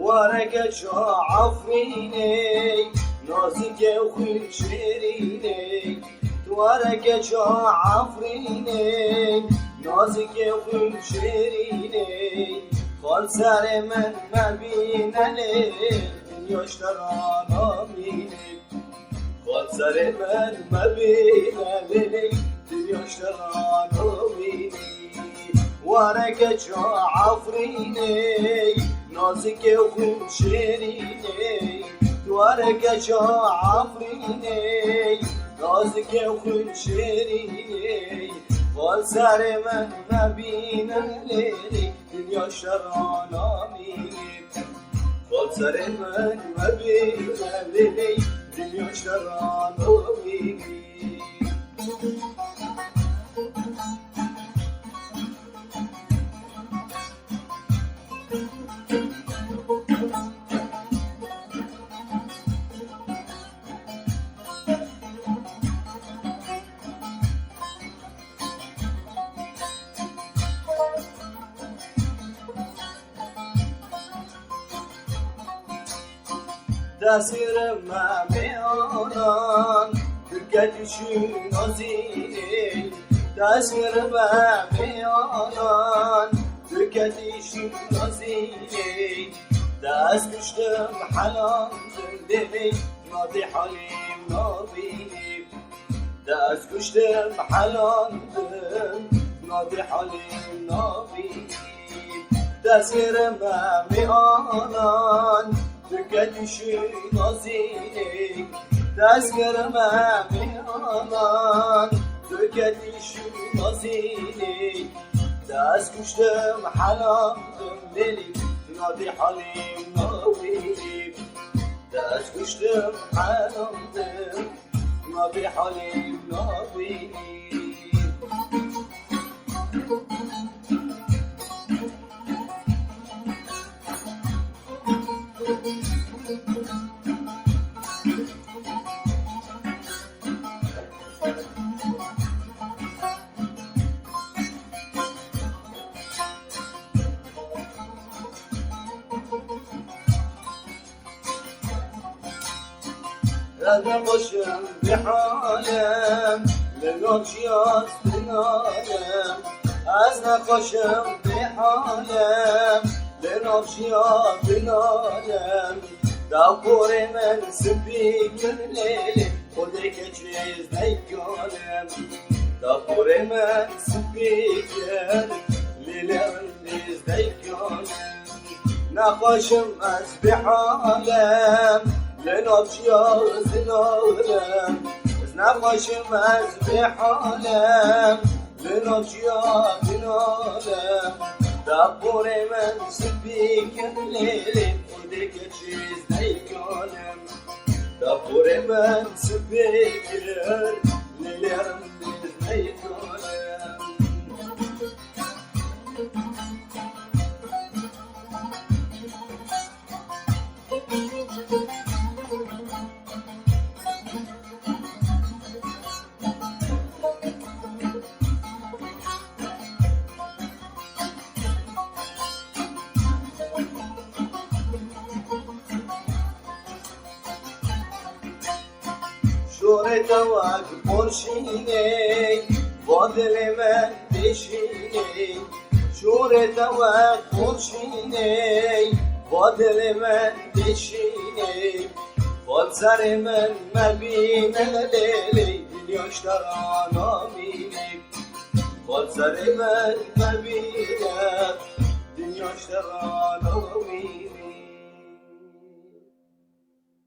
ورقة عفريني نازك وخل شيريني ورقة عفريني نازك وخل شيريني قال سر من ما بينا ليل دنيا اشترانا بيني قال سر من ما بينا ليل دنيا اشترانا بيني ورقة عفريني نازك وخل شيريني ورقة عفريني نازك وخل شيريني قال سر من ما بينا ليلي دنيا شرانا ميني قال سر من ما بينا ليلي دنيا شرانا ميني دسر ما میانان دکتشون نازینی دسر ما میانان دکتشون نازینی دست کشتم حلال دلی نادی حالیم نابینی دست کشتم حلال نادی حالیم نابینی دسر ما میانان دکتشون نازینی دستگرم میانان دکتشون نازینی دست کشتم حلال دلی نادی حالیم نابینی دست کشتم حلال نادی حالیم نابینی أنا بشم بحالم لنوشياس بنالم أنا بشم بحالم لنوشياس بنالم دابور من سبيك الليل خدك جيز ديكالم دابور من سبيك الليل جيز ديكالم نقاشم از بحالم لنوشياس بنالم نقاشم از بحالم لنوشياس بنالم دابور من سبيك الليل خدك جيز ديكالم دابور من سبيك الليل جيز ديكالم شورت وک پرشینه با دل من بشینه شورت وک پرشینه با دل من بشینه خود سر من مبینه لیلی دنیاش ترانا بینه خود سر من مبینه دنیاش ترانا بینه